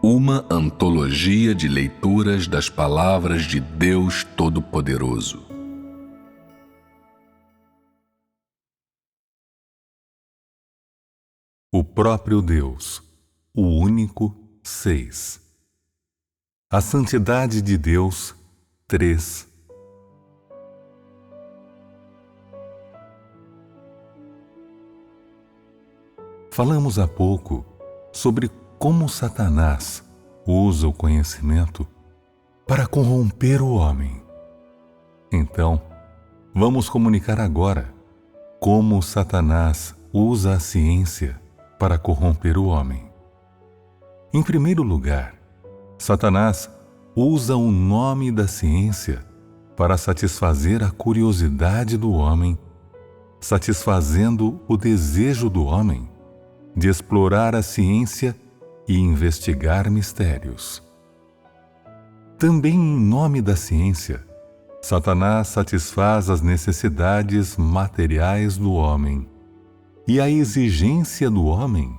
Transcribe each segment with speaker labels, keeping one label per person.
Speaker 1: Uma antologia de leituras das palavras de Deus Todo-Poderoso.
Speaker 2: O próprio Deus, o único, 6. A santidade de Deus, 3. Falamos há pouco sobre como Satanás usa o conhecimento para corromper o homem. Então, vamos comunicar agora como Satanás usa a ciência para corromper o homem. Em primeiro lugar, Satanás usa o nome da ciência para satisfazer a curiosidade do homem, satisfazendo o desejo do homem de explorar a ciência e investigar mistérios. Também em nome da ciência, Satanás satisfaz as necessidades materiais do homem e a exigência do homem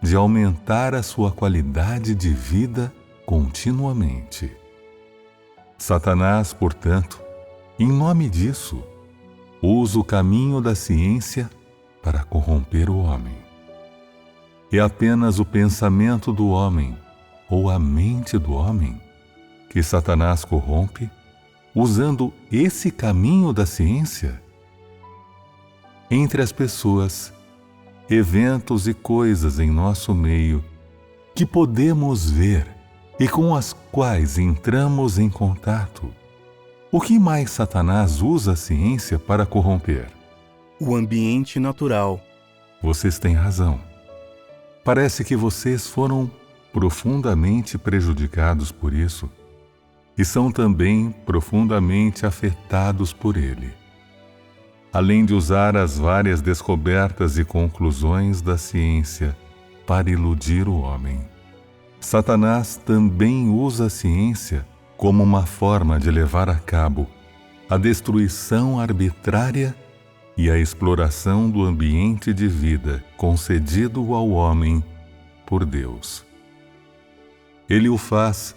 Speaker 2: de aumentar a sua qualidade de vida continuamente. Satanás, portanto, em nome disso, usa o caminho da ciência para corromper o homem. É apenas o pensamento do homem ou a mente do homem que Satanás corrompe usando esse caminho da ciência. Entre as pessoas, eventos e coisas em nosso meio que podemos ver e com as quais entramos em contato, o que mais Satanás usa a ciência para corromper?
Speaker 3: O ambiente natural.
Speaker 2: Vocês têm razão. Parece que vocês foram profundamente prejudicados por isso e são também profundamente afetados por ele. Além de usar as várias descobertas e conclusões da ciência para iludir o homem, Satanás também usa a ciência como uma forma de levar a cabo a destruição arbitrária e a exploração do ambiente de vida concedido ao homem por Deus. Ele o faz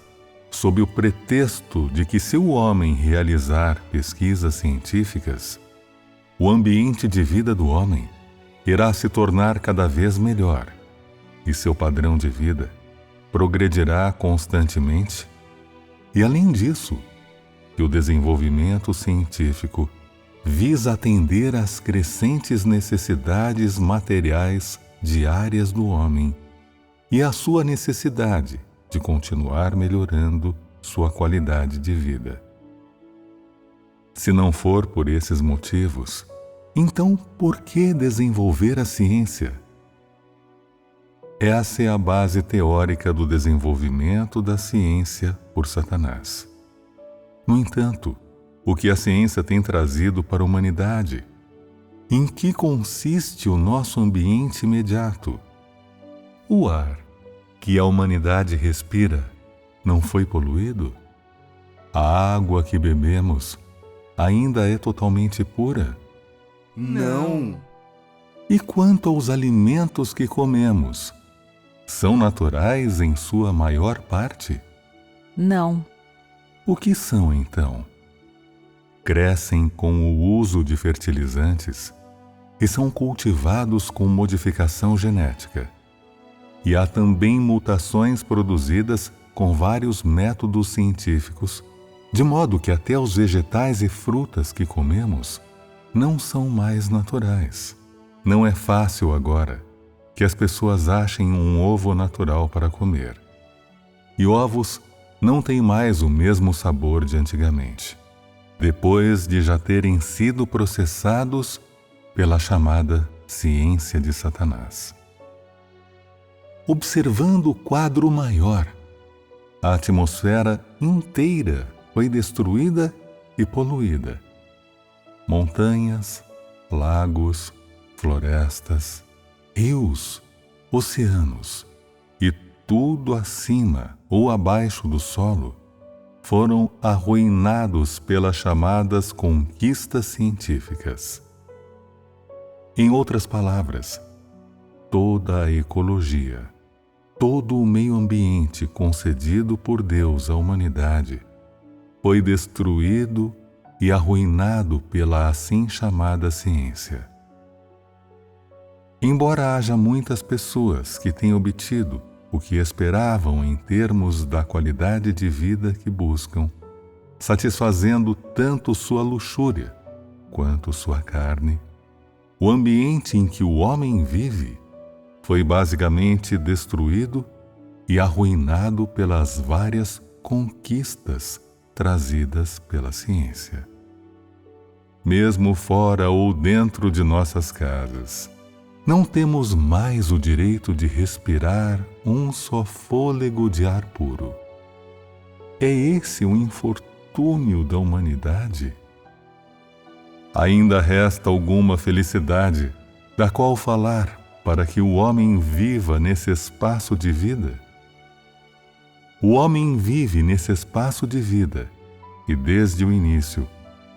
Speaker 2: sob o pretexto de que, se o homem realizar pesquisas científicas, o ambiente de vida do homem irá se tornar cada vez melhor e seu padrão de vida progredirá constantemente. E, além disso, que o desenvolvimento científico visa atender às crescentes necessidades materiais diárias do homem e à sua necessidade de continuar melhorando sua qualidade de vida. Se não for por esses motivos, então por que desenvolver a ciência? Essa é a base teórica do desenvolvimento da ciência por Satanás. No entanto, o que a ciência tem trazido para a humanidade? Em que consiste o nosso ambiente imediato? O ar que a humanidade respira não foi poluído? A água que bebemos ainda é totalmente pura?
Speaker 3: Não.
Speaker 2: E quanto aos alimentos que comemos? São naturais em sua maior parte?
Speaker 4: Não.
Speaker 2: O que são então? Crescem com o uso de fertilizantes e são cultivados com modificação genética. E há também mutações produzidas com vários métodos científicos, de modo que até os vegetais e frutas que comemos não são mais naturais. Não é fácil agora que as pessoas achem um ovo natural para comer. E ovos não têm mais o mesmo sabor de antigamente, depois de já terem sido processados pela chamada ciência de Satanás. Observando o quadro maior, a atmosfera inteira foi destruída e poluída. Montanhas, lagos, florestas, rios, oceanos e tudo acima ou abaixo do solo foram arruinados pelas chamadas conquistas científicas. Em outras palavras, toda a ecologia, todo o meio ambiente concedido por Deus à humanidade foi destruído e arruinado pela assim chamada ciência. Embora haja muitas pessoas que tenham obtido o que esperavam em termos da qualidade de vida que buscam, satisfazendo tanto sua luxúria quanto sua carne, o ambiente em que o homem vive foi basicamente destruído e arruinado pelas várias conquistas trazidas pela ciência. Mesmo fora ou dentro de nossas casas, não temos mais o direito de respirar um só fôlego de ar puro. É esse o infortúnio da humanidade? Ainda resta alguma felicidade da qual falar para que o homem viva nesse espaço de vida? O homem vive nesse espaço de vida e, desde o início,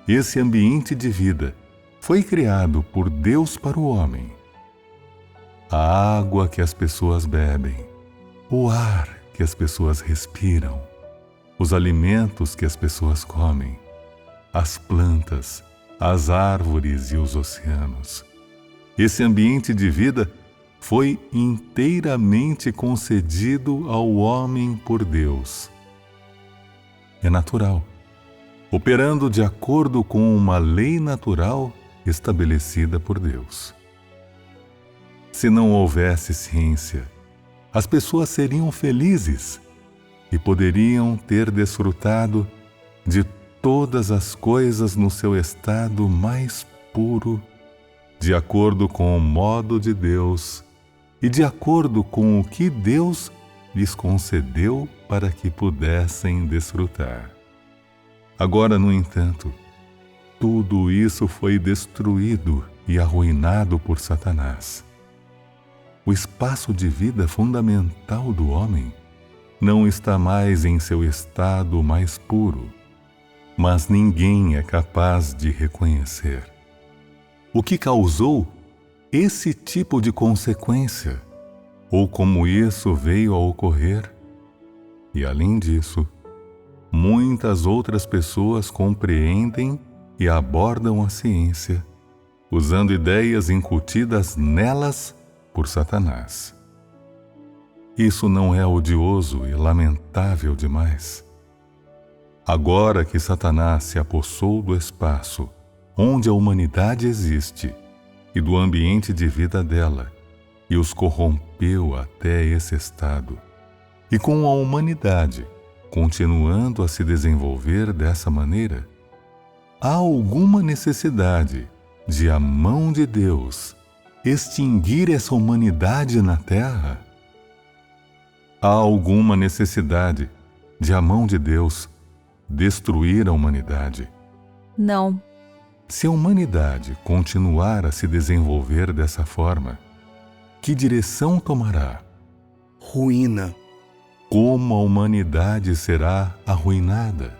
Speaker 2: esse ambiente de vida foi criado por Deus para o homem. A água que as pessoas bebem, o ar que as pessoas respiram, os alimentos que as pessoas comem, as plantas, as árvores e os oceanos. Esse ambiente de vida foi inteiramente concedido ao homem por Deus. É natural, operando de acordo com uma lei natural estabelecida por Deus. Se não houvesse ciência, as pessoas seriam felizes e poderiam ter desfrutado de todas as coisas no seu estado mais puro, de acordo com o modo de Deus e de acordo com o que Deus lhes concedeu para que pudessem desfrutar. Agora, no entanto, tudo isso foi destruído e arruinado por Satanás. O espaço de vida fundamental do homem não está mais em seu estado mais puro, mas ninguém é capaz de reconhecer. O que causou esse tipo de consequência, ou como isso veio a ocorrer? E além disso, muitas outras pessoas compreendem e abordam a ciência, usando ideias incutidas nelas por Satanás. Isso não é odioso e lamentável demais? Agora que Satanás se apossou do espaço onde a humanidade existe e do ambiente de vida dela, e os corrompeu até esse estado, e com a humanidade continuando a se desenvolver dessa maneira, há alguma necessidade de a mão de Deus extinguir essa humanidade na Terra? Há alguma necessidade de a mão de Deus destruir a humanidade?
Speaker 4: Não.
Speaker 2: Se a humanidade continuar a se desenvolver dessa forma, que direção tomará?
Speaker 3: Ruína.
Speaker 2: Como a humanidade será arruinada?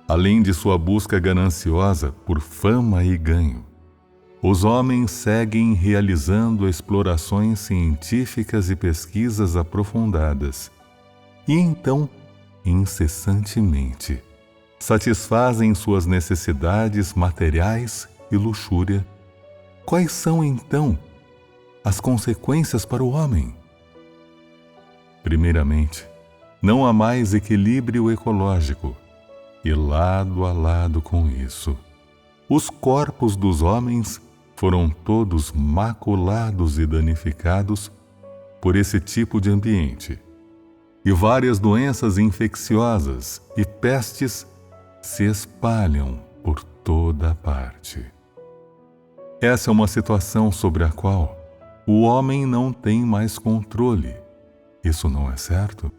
Speaker 2: Além de sua busca gananciosa por fama e ganho, os homens seguem realizando explorações científicas e pesquisas aprofundadas, e então, incessantemente, satisfazem suas necessidades materiais e luxúria. Quais são, então, as consequências para o homem? Primeiramente, não há mais equilíbrio ecológico, e lado a lado com isso, os corpos dos homens foram todos maculados e danificados por esse tipo de ambiente, e várias doenças infecciosas e pestes se espalham por toda parte. Essa é uma situação sobre a qual o homem não tem mais controle. Isso não é certo?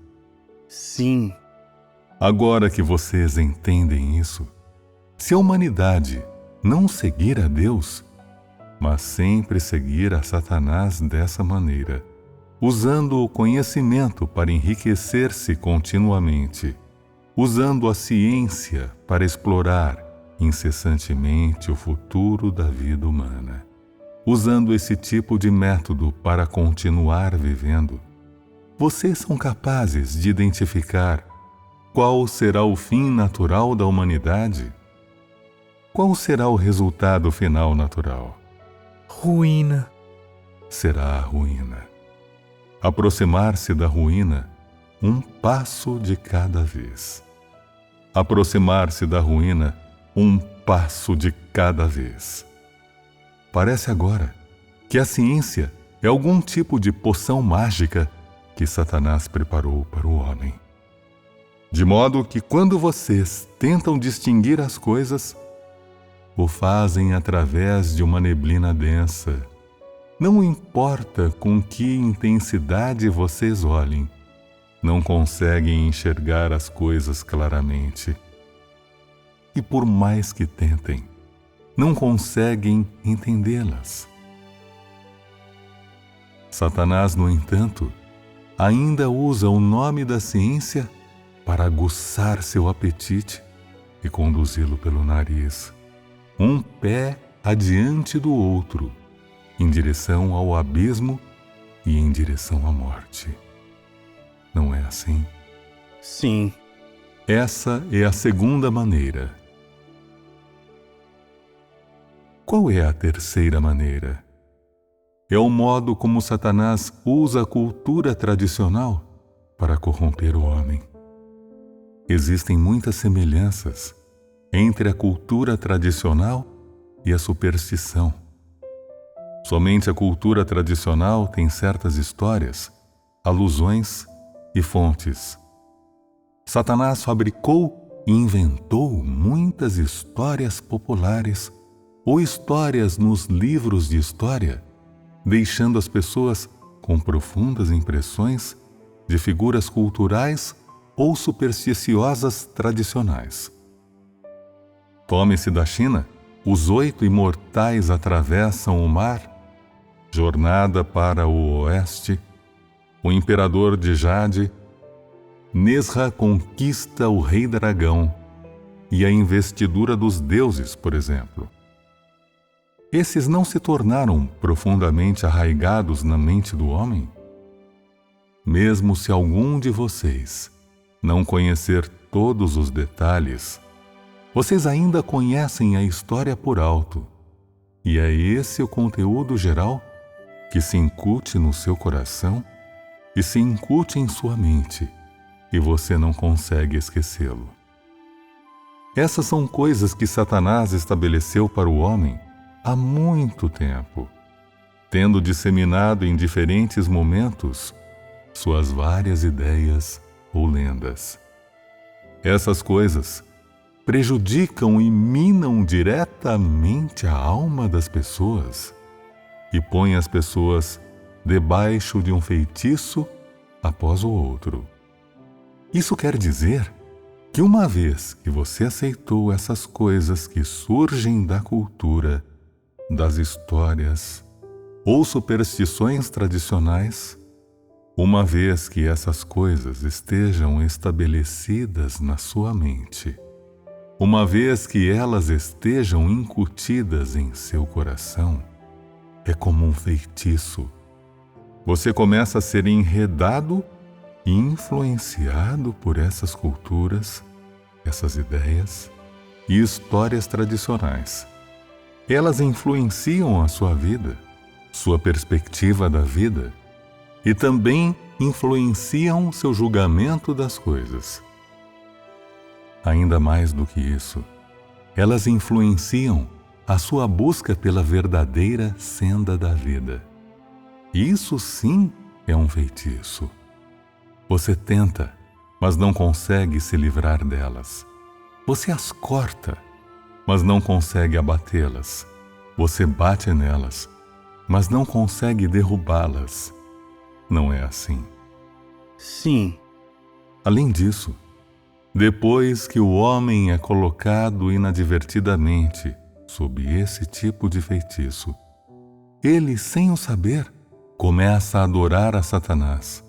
Speaker 3: Sim.
Speaker 2: Agora que vocês entendem isso, se a humanidade não seguir a Deus, mas sempre seguir a Satanás dessa maneira, usando o conhecimento para enriquecer-se continuamente, usando a ciência para explorar incessantemente o futuro da vida humana, usando esse tipo de método para continuar vivendo, vocês são capazes de identificar qual será o fim natural da humanidade? Qual será o resultado final natural?
Speaker 3: Ruína.
Speaker 2: Será a ruína. Aproximar-se da ruína, um passo de cada vez. Aproximar-se da ruína, um passo de cada vez. Parece agora que a ciência é algum tipo de poção mágica que Satanás preparou para o homem. De modo que quando vocês tentam distinguir as coisas, o fazem através de uma neblina densa. Não importa com que intensidade vocês olhem, não conseguem enxergar as coisas claramente. E por mais que tentem, não conseguem entendê-las. Satanás, no entanto, ainda usa o nome da ciência para aguçar seu apetite e conduzi-lo pelo nariz, um pé adiante do outro, em direção ao abismo e em direção à morte. Não é assim?
Speaker 3: Sim.
Speaker 2: Essa é a segunda maneira. Qual é a terceira maneira? É o modo como Satanás usa a cultura tradicional para corromper o homem. Existem muitas semelhanças entre a cultura tradicional e a superstição. Somente a cultura tradicional tem certas histórias, alusões e fontes. Satanás fabricou e inventou muitas histórias populares ou histórias nos livros de história, deixando as pessoas com profundas impressões de figuras culturais ou supersticiosas tradicionais. Tome-se da China, os 8 imortais atravessam o mar, jornada para o oeste, o imperador de Jade, Nesra conquista o rei dragão e a investidura dos deuses, por exemplo. Esses não se tornaram profundamente arraigados na mente do homem? Mesmo se algum de vocês não conhecer todos os detalhes, vocês ainda conhecem a história por alto, e é esse o conteúdo geral que se incute no seu coração e se incute em sua mente, e você não consegue esquecê-lo. Essas são coisas que Satanás estabeleceu para o homem há muito tempo, tendo disseminado em diferentes momentos suas várias ideias ou lendas. Essas coisas prejudicam e minam diretamente a alma das pessoas e põem as pessoas debaixo de um feitiço após o outro. Isso quer dizer que uma vez que você aceitou essas coisas que surgem da cultura, das histórias ou superstições tradicionais, uma vez que essas coisas estejam estabelecidas na sua mente, uma vez que elas estejam incutidas em seu coração, é como um feitiço. Você começa a ser enredado e influenciado por essas culturas, essas ideias e histórias tradicionais. Elas influenciam a sua vida, sua perspectiva da vida, e também influenciam seu julgamento das coisas. Ainda mais do que isso, elas influenciam a sua busca pela verdadeira senda da vida. Isso sim é um feitiço. Você tenta, mas não consegue se livrar delas. Você as corta, mas não consegue abatê-las. Você bate nelas, mas não consegue derrubá-las. Não é assim?
Speaker 3: Sim.
Speaker 2: Além disso, depois que o homem é colocado inadvertidamente sob esse tipo de feitiço, ele, sem o saber, começa a adorar a Satanás,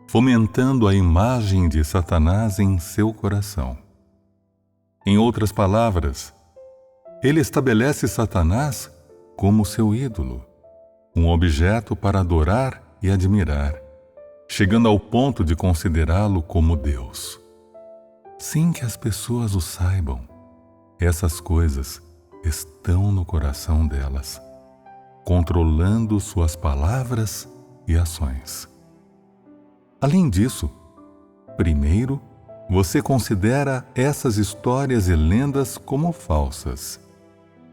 Speaker 2: fomentando a imagem de Satanás em seu coração. Em outras palavras, ele estabelece Satanás como seu ídolo, um objeto para adorar e admirar. chegando ao ponto de considerá-lo como Deus. Sem que as pessoas o saibam, essas coisas estão no coração delas, controlando suas palavras e ações. Além disso, primeiro, você considera essas histórias e lendas como falsas.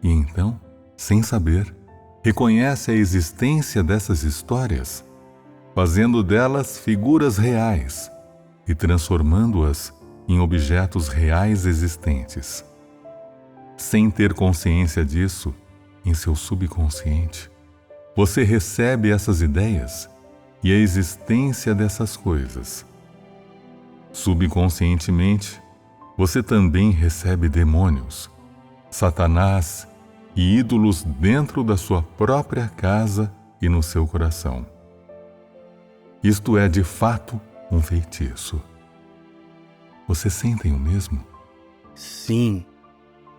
Speaker 2: E então, sem saber, reconhece a existência dessas histórias, fazendo delas figuras reais e transformando-as em objetos reais existentes. Sem ter consciência disso, em seu subconsciente, você recebe essas ideias e a existência dessas coisas. Subconscientemente, você também recebe demônios, Satanás e ídolos dentro da sua própria casa e no seu coração. Isto é, de fato, um feitiço. Vocês sentem o mesmo?
Speaker 3: Sim.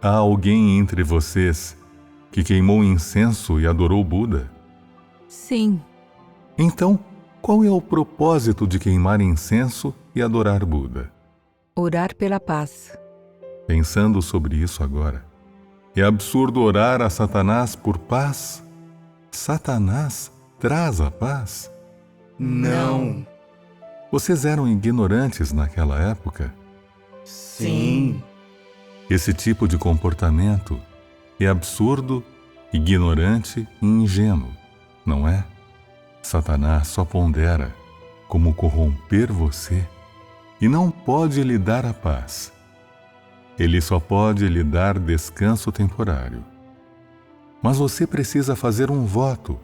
Speaker 2: Há alguém entre vocês que queimou incenso e adorou Buda?
Speaker 4: Sim.
Speaker 2: Então, qual é o propósito de queimar incenso e adorar Buda?
Speaker 4: Orar pela paz.
Speaker 2: Pensando sobre isso agora, é absurdo orar a Satanás por paz? Satanás traz a paz?
Speaker 3: Não.
Speaker 2: Vocês eram ignorantes naquela época?
Speaker 3: Sim.
Speaker 2: Esse tipo de comportamento é absurdo, ignorante e ingênuo, não é? Satanás só pondera como corromper você e não pode lhe dar a paz. Ele só pode lhe dar descanso temporário. Mas você precisa fazer um voto,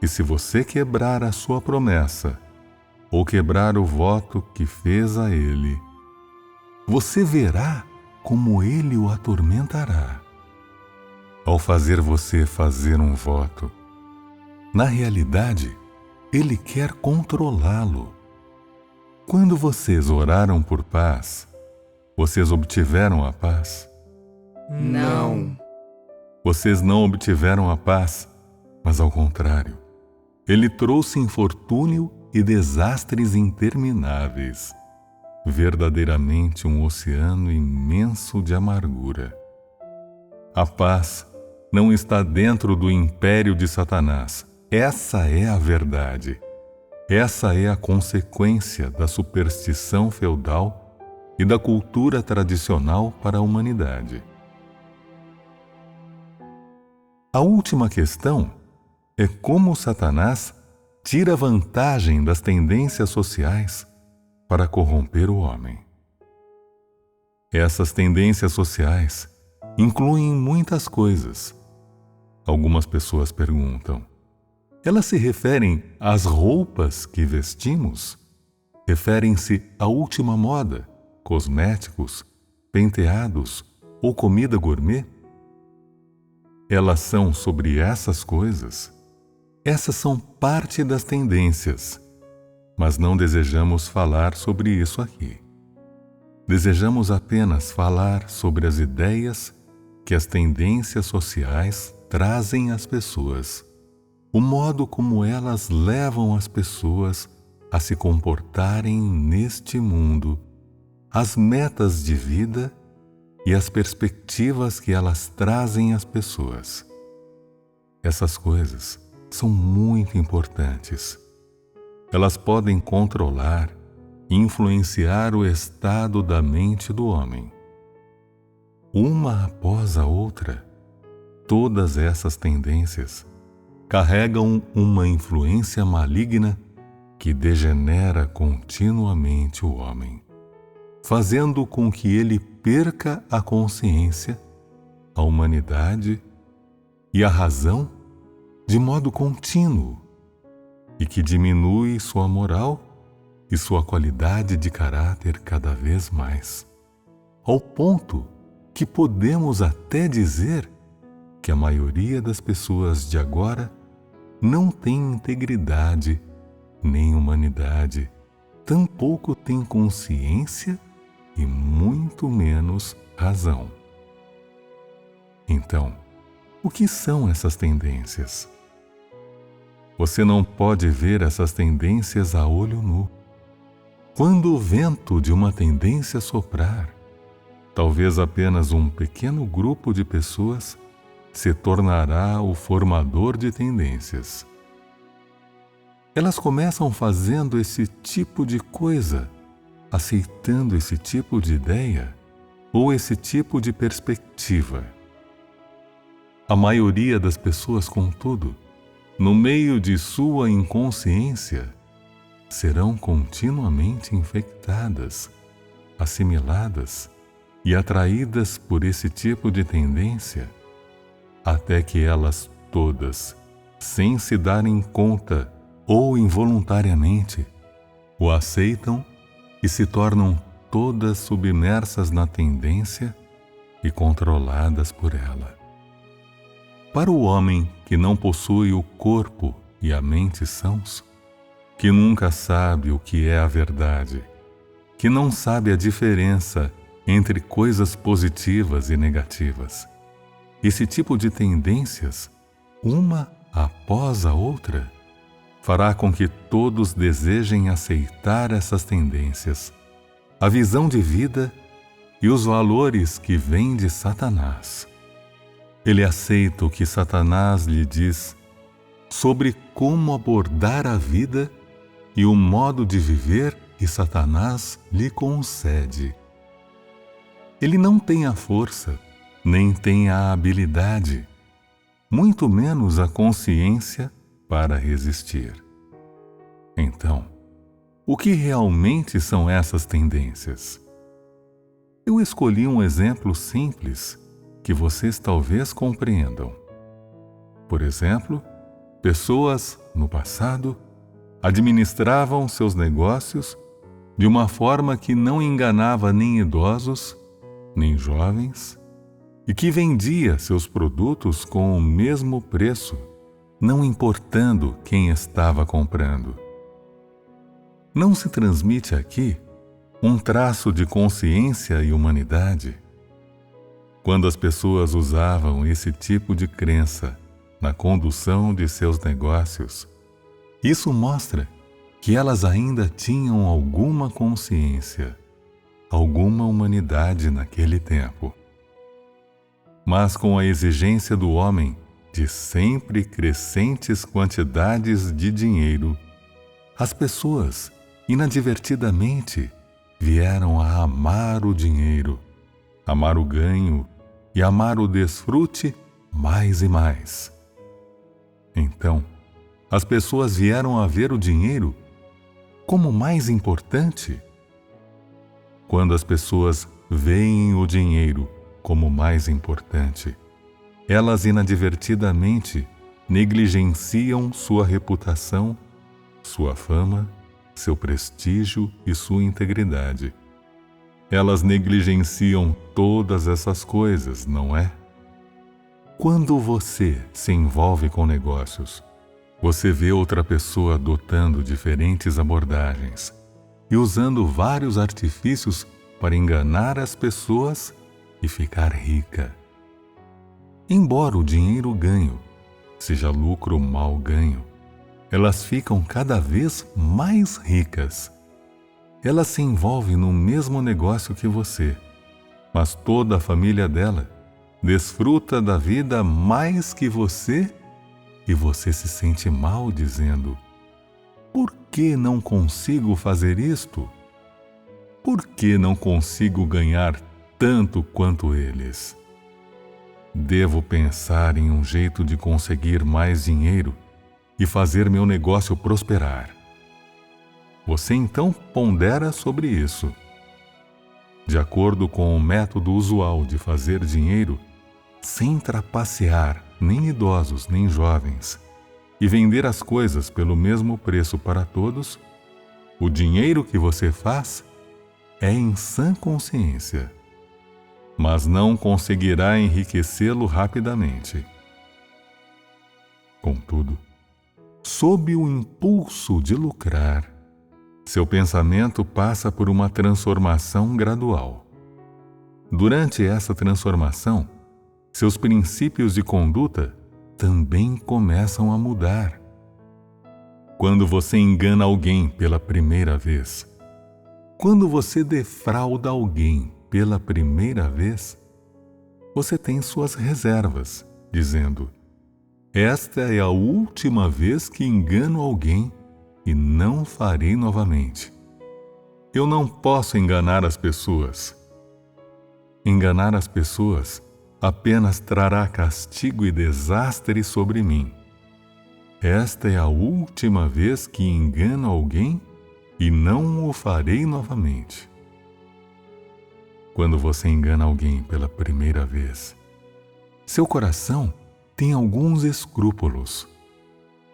Speaker 2: e se você quebrar a sua promessa, ou quebrar o voto que fez a ele, você verá como ele o atormentará. Ao fazer você fazer um voto, na realidade, ele quer controlá-lo. Quando vocês oraram por paz, vocês obtiveram a paz?
Speaker 3: Não.
Speaker 2: Vocês não obtiveram a paz, mas ao contrário, ele trouxe infortúnio e desastres intermináveis. Verdadeiramente um oceano imenso de amargura. A paz não está dentro do império de Satanás. Essa é a verdade. Essa é a consequência da superstição feudal e da cultura tradicional para a humanidade. A última questão é como Satanás tira vantagem das tendências sociais para corromper o homem. Essas tendências sociais incluem muitas coisas. Algumas pessoas perguntam: elas se referem às roupas que vestimos? Referem-se à última moda, cosméticos, penteados ou comida gourmet? Elas são sobre essas coisas? Essas são parte das tendências, mas não desejamos falar sobre isso aqui. Desejamos apenas falar sobre as ideias que as tendências sociais trazem às pessoas, o modo como elas levam as pessoas a se comportarem neste mundo, as metas de vida e as perspectivas que elas trazem às pessoas. Essas coisas são muito importantes. Elas podem controlar e influenciar o estado da mente do homem. Uma após a outra, todas essas tendências carregam uma influência maligna que degenera continuamente o homem, fazendo com que ele perca a consciência, a humanidade e a razão de modo contínuo, e que diminui sua moral e sua qualidade de caráter cada vez mais, ao ponto que podemos até dizer que a maioria das pessoas de agora não tem integridade nem humanidade, tampouco tem consciência e muito menos razão. Então, o que são essas tendências? Você não pode ver essas tendências a olho nu. Quando o vento de uma tendência soprar, talvez apenas um pequeno grupo de pessoas se tornará o formador de tendências. Elas começam fazendo esse tipo de coisa, aceitando esse tipo de ideia ou esse tipo de perspectiva. A maioria das pessoas, contudo, no meio de sua inconsciência, serão continuamente infectadas, assimiladas e atraídas por esse tipo de tendência, até que elas todas, sem se darem conta ou involuntariamente, o aceitam e se tornam todas submersas na tendência e controladas por ela. Para o homem que não possui o corpo e a mente sãos, que nunca sabe o que é a verdade, que não sabe a diferença entre coisas positivas e negativas, esse tipo de tendências, uma após a outra, fará com que todos desejem aceitar essas tendências, a visão de vida e os valores que vêm de Satanás. Ele aceita o que Satanás lhe diz sobre como abordar a vida e o modo de viver que Satanás lhe concede. Ele não tem a força, nem tem a habilidade, muito menos a consciência para resistir. Então, o que realmente são essas tendências? Eu escolhi um exemplo simples que vocês talvez compreendam. Por exemplo, pessoas, no passado, administravam seus negócios de uma forma que não enganava nem idosos, nem jovens, e que vendia seus produtos com o mesmo preço, não importando quem estava comprando. Não se transmite aqui um traço de consciência e humanidade? Quando as pessoas usavam esse tipo de crença na condução de seus negócios, isso mostra que elas ainda tinham alguma consciência, alguma humanidade naquele tempo. Mas com a exigência do homem de sempre crescentes quantidades de dinheiro, as pessoas, inadvertidamente, vieram a amar o dinheiro, amar o ganho e amar o desfrute mais e mais. Então, as pessoas vieram a ver o dinheiro como mais importante. Quando as pessoas veem o dinheiro como mais importante, elas inadvertidamente negligenciam sua reputação, sua fama, seu prestígio e sua integridade. Elas negligenciam todas essas coisas, não é? Quando você se envolve com negócios, você vê outra pessoa adotando diferentes abordagens e usando vários artifícios para enganar as pessoas e ficar rica. Embora o dinheiro ganho seja lucro mal ganho, elas ficam cada vez mais ricas. Ela se envolve no mesmo negócio que você, mas toda a família dela desfruta da vida mais que você e você se sente mal dizendo: por que não consigo fazer isto? Por que não consigo ganhar tanto quanto eles? Devo pensar em um jeito de conseguir mais dinheiro e fazer meu negócio prosperar. Você então pondera sobre isso. De acordo com o método usual de fazer dinheiro, sem trapacear nem idosos nem jovens, e vender as coisas pelo mesmo preço para todos, o dinheiro que você faz é em sã consciência, mas não conseguirá enriquecê-lo rapidamente. Contudo, sob o impulso de lucrar, seu pensamento passa por uma transformação gradual. Durante essa transformação, seus princípios de conduta também começam a mudar. Quando você engana alguém pela primeira vez, quando você defrauda alguém pela primeira vez, você tem suas reservas, dizendo: esta é a última vez que engano alguém e não farei novamente. Eu não posso enganar as pessoas. Enganar as pessoas apenas trará castigo e desastre sobre mim. Esta é a última vez que engano alguém e não o farei novamente. Quando você engana alguém pela primeira vez, seu coração tem alguns escrúpulos.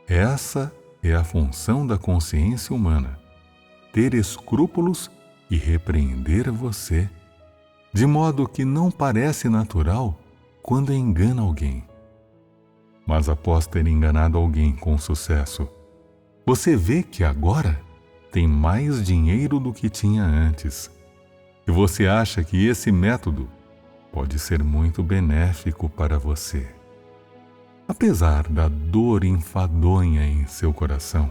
Speaker 2: Essa é a função da consciência humana: ter escrúpulos e repreender você, de modo que não parece natural quando engana alguém. Mas após ter enganado alguém com sucesso, você vê que agora tem mais dinheiro do que tinha antes. E você acha que esse método pode ser muito benéfico para você. Apesar da dor enfadonha em seu coração,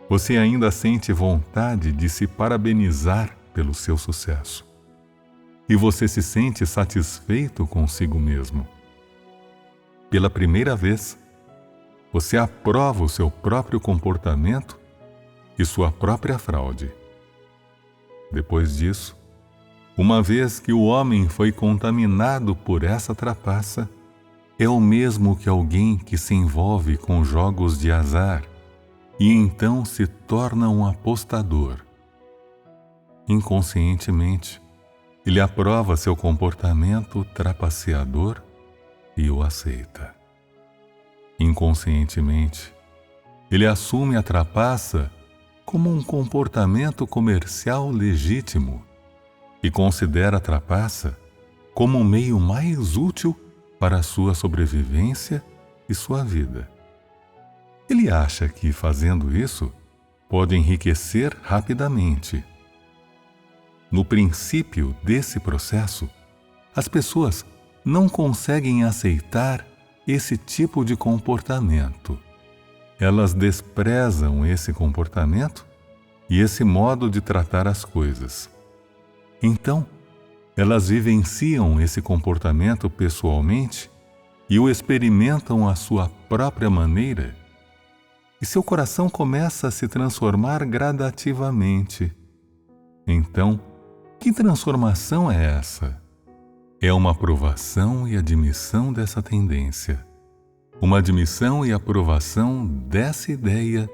Speaker 2: você ainda sente vontade de se parabenizar pelo seu sucesso. E você se sente satisfeito consigo mesmo. Pela primeira vez, você aprova o seu próprio comportamento e sua própria fraude. Depois disso, uma vez que o homem foi contaminado por essa trapaça, é o mesmo que alguém que se envolve com jogos de azar e então se torna um apostador. Inconscientemente, ele aprova seu comportamento trapaceador e o aceita. Inconscientemente, ele assume a trapaça como um comportamento comercial legítimo e considera a trapaça como um meio mais útil para a sua sobrevivência e sua vida. Ele acha que, fazendo isso, pode enriquecer rapidamente. No princípio desse processo, as pessoas não conseguem aceitar esse tipo de comportamento. Elas desprezam esse comportamento e esse modo de tratar as coisas. Então, elas vivenciam esse comportamento pessoalmente e o experimentam à sua própria maneira, e seu coração começa a se transformar gradativamente. Então, que transformação é essa? É uma aprovação e admissão dessa tendência, uma admissão e aprovação dessa ideia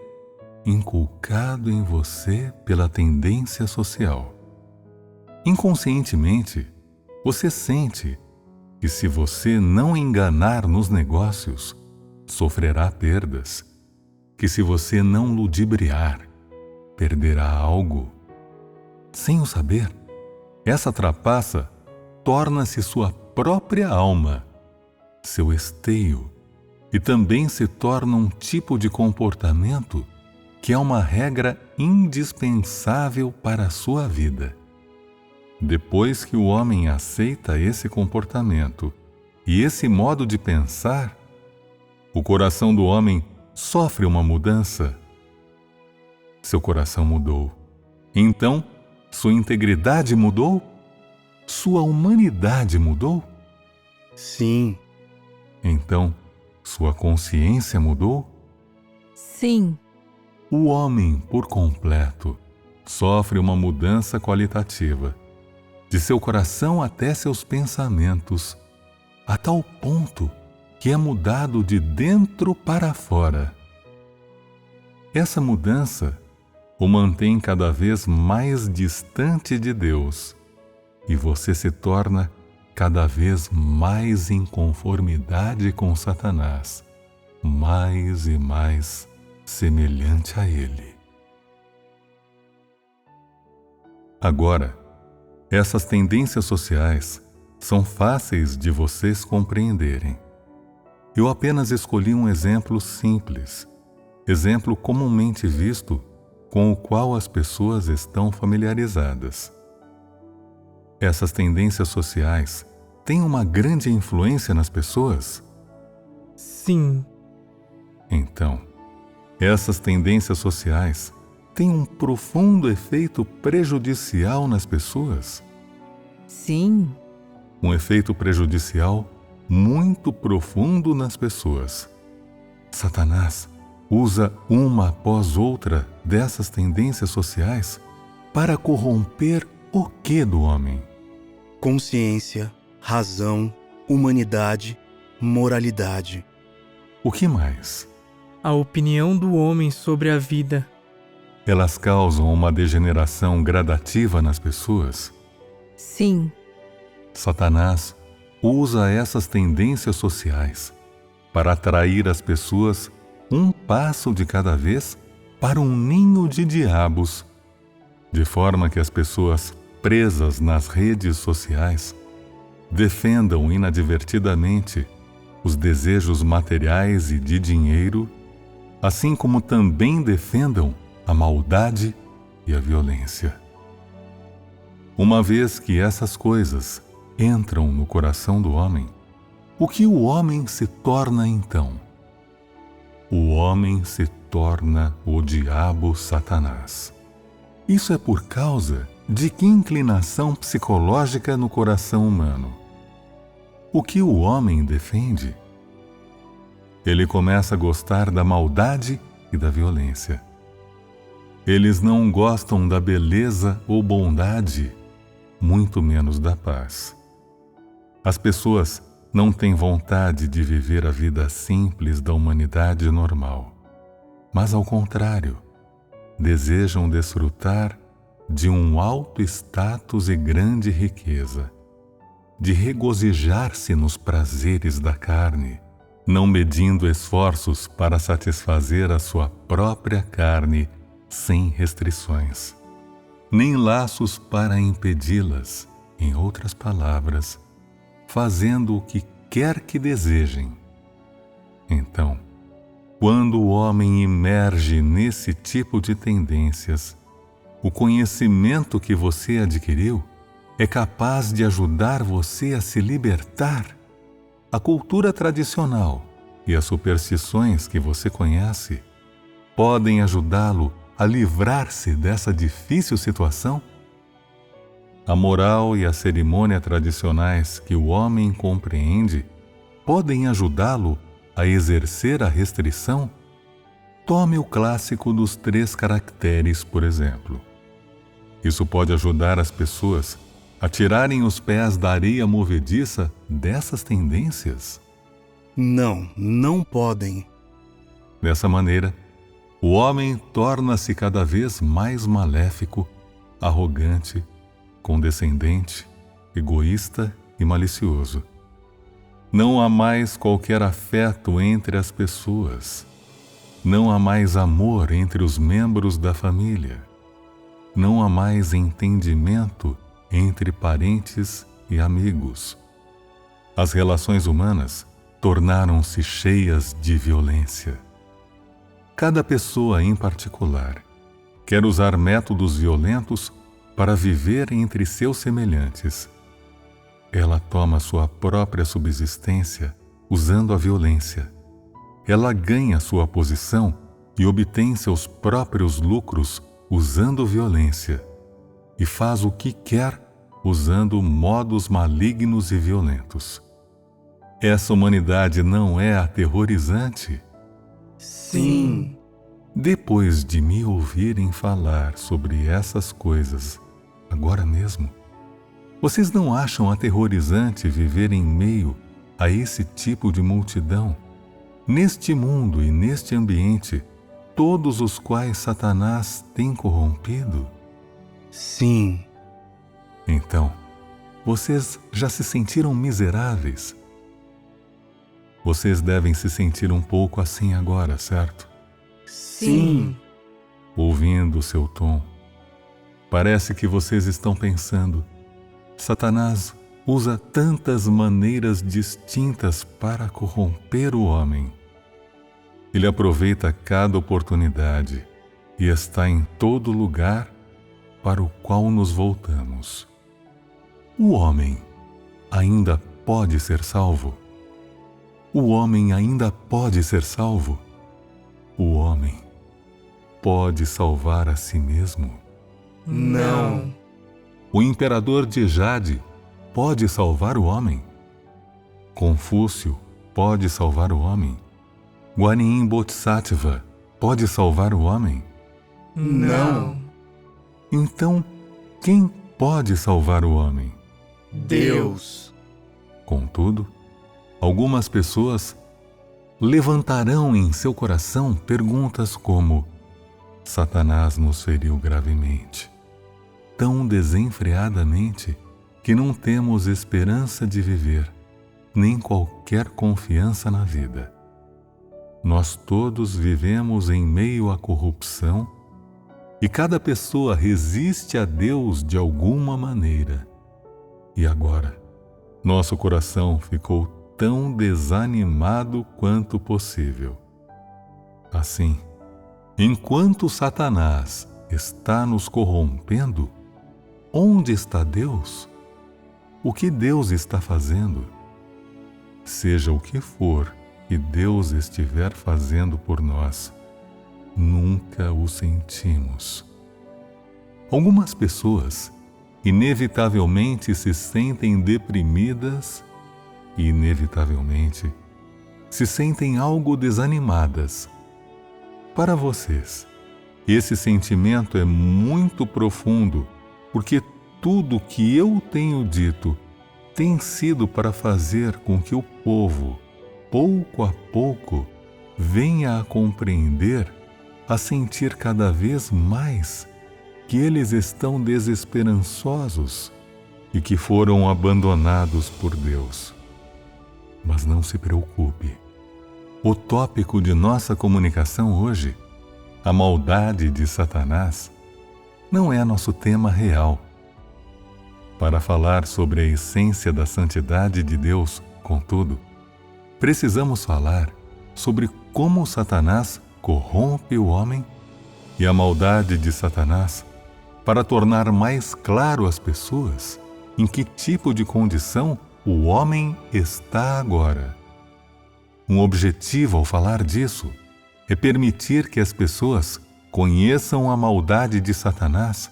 Speaker 2: inculcado em você pela tendência social. Inconscientemente, você sente que se você não enganar nos negócios, sofrerá perdas, que se você não ludibriar, perderá algo. Sem o saber, essa trapaça torna-se sua própria alma, seu esteio, e também se torna um tipo de comportamento que é uma regra indispensável para a sua vida. Depois que o homem aceita esse comportamento e esse modo de pensar, o coração do homem sofre uma mudança. Seu coração mudou. Então, sua integridade mudou? Sua humanidade mudou?
Speaker 3: Sim.
Speaker 2: Então, sua consciência mudou?
Speaker 4: Sim.
Speaker 2: O homem, por completo, sofre uma mudança qualitativa, de seu coração até seus pensamentos, a tal ponto que é mudado de dentro para fora. Essa mudança o mantém cada vez mais distante de Deus, e você se torna cada vez mais em conformidade com Satanás, mais e mais semelhante a ele. Agora, essas tendências sociais são fáceis de vocês compreenderem. Eu apenas escolhi um exemplo simples, exemplo comumente visto, com o qual as pessoas estão familiarizadas. Essas tendências sociais têm uma grande influência nas pessoas?
Speaker 3: Sim.
Speaker 2: Então, Essas tendências sociais têm um profundo efeito prejudicial nas pessoas.
Speaker 4: Sim.
Speaker 2: Um efeito prejudicial muito profundo nas pessoas. Satanás usa uma após outra dessas tendências sociais para corromper o que do homem?
Speaker 3: Consciência, razão, humanidade, moralidade.
Speaker 2: O que mais?
Speaker 5: A opinião do homem sobre a vida.
Speaker 2: Elas causam uma degeneração gradativa nas pessoas.
Speaker 4: Sim.
Speaker 2: Satanás usa essas tendências sociais para atrair as pessoas um passo de cada vez para um ninho de diabos, de forma que as pessoas presas nas redes sociais defendam inadvertidamente os desejos materiais e de dinheiro, assim como também defendam a maldade e a violência. Uma vez que essas coisas entram no coração do homem, o que o homem se torna então? O homem se torna o diabo Satanás. Isso é por causa de que inclinação psicológica no coração humano? O que o homem defende? Ele começa a gostar da maldade e da violência. Eles não gostam da beleza ou bondade, muito menos da paz. As pessoas não têm vontade de viver a vida simples da humanidade normal, mas ao contrário, desejam desfrutar de um alto status e grande riqueza, de regozijar-se nos prazeres da carne, não medindo esforços para satisfazer a sua própria carne sem restrições, nem laços para impedi-las, em outras palavras, fazendo o que quer que desejem. Então, quando o homem emerge nesse tipo de tendências, o conhecimento que você adquiriu é capaz de ajudar você a se libertar. A cultura tradicional e as superstições que você conhece podem ajudá-lo a livrar-se dessa difícil situação? A moral e a cerimônia tradicionais que o homem compreende podem ajudá-lo a exercer a restrição? Tome o clássico dos 3 caracteres, por exemplo. Isso pode ajudar as pessoas a tirarem os pés da areia movediça dessas tendências?
Speaker 3: Não podem.
Speaker 2: Dessa maneira, o homem torna-se cada vez mais maléfico, arrogante, condescendente, egoísta e malicioso. Não há mais qualquer afeto entre as pessoas. Não há mais amor entre os membros da família. Não há mais entendimento entre parentes e amigos. As relações humanas tornaram-se cheias de violência. Cada pessoa em particular quer usar métodos violentos para viver entre seus semelhantes. Ela toma sua própria subsistência usando a violência. Ela ganha sua posição e obtém seus próprios lucros usando violência. E faz o que quer usando modos malignos e violentos. Essa humanidade não é aterrorizante?
Speaker 3: Sim.
Speaker 2: Depois de me ouvirem falar sobre essas coisas agora mesmo, vocês não acham aterrorizante viver em meio a esse tipo de multidão, neste mundo e neste ambiente, todos os quais Satanás tem corrompido?
Speaker 3: Sim.
Speaker 2: Então, vocês já se sentiram miseráveis? Vocês devem se sentir um pouco assim agora, certo?
Speaker 3: Sim.
Speaker 2: Ouvindo o seu tom, parece que vocês estão pensando: Satanás usa tantas maneiras distintas para corromper o homem. Ele aproveita cada oportunidade e está em todo lugar para o qual nos voltamos. O homem ainda pode ser salvo? O homem ainda pode ser salvo? O homem pode salvar a si mesmo?
Speaker 3: Não.
Speaker 2: O imperador de Jade pode salvar o homem? Confúcio pode salvar o homem? Guanyin Bodhisattva pode salvar o homem?
Speaker 3: Não.
Speaker 2: Então, quem pode salvar o homem?
Speaker 3: Deus.
Speaker 2: Contudo, algumas pessoas levantarão em seu coração perguntas como: Satanás nos feriu gravemente, tão desenfreadamente que não temos esperança de viver, nem qualquer confiança na vida. Nós todos vivemos em meio à corrupção e cada pessoa resiste a Deus de alguma maneira. E agora, nosso coração ficou tão desanimado quanto possível. Assim, enquanto Satanás está nos corrompendo, onde está Deus? O que Deus está fazendo? Seja o que for que Deus estiver fazendo por nós, nunca o sentimos. Algumas pessoas inevitavelmente se sentem deprimidas e inevitavelmente se sentem algo desanimadas. Para vocês, esse sentimento é muito profundo, porque tudo o que eu tenho dito tem sido para fazer com que o povo, pouco a pouco, venha a compreender, a sentir cada vez mais que eles estão desesperançosos e que foram abandonados por Deus. Mas não se preocupe. O tópico de nossa comunicação hoje, a maldade de Satanás, não é nosso tema real. Para falar sobre a essência da santidade de Deus, contudo, precisamos falar sobre como Satanás corrompe o homem e a maldade de Satanás para tornar mais claro às pessoas em que tipo de condição o homem está agora. Um objetivo ao falar disso é permitir que as pessoas conheçam a maldade de Satanás,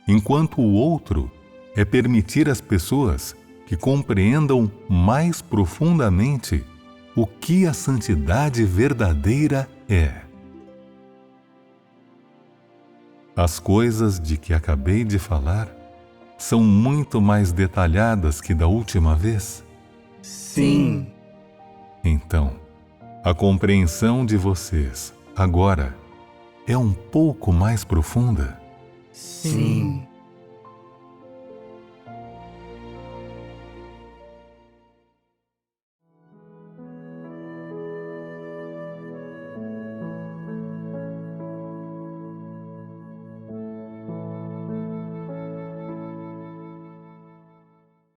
Speaker 2: enquanto o outro é permitir às pessoas que compreendam mais profundamente o que a santidade verdadeira é. As coisas de que acabei de falar são muito mais detalhadas que da última vez?
Speaker 3: Sim.
Speaker 2: Então, a compreensão de vocês agora é um pouco mais profunda?
Speaker 3: Sim.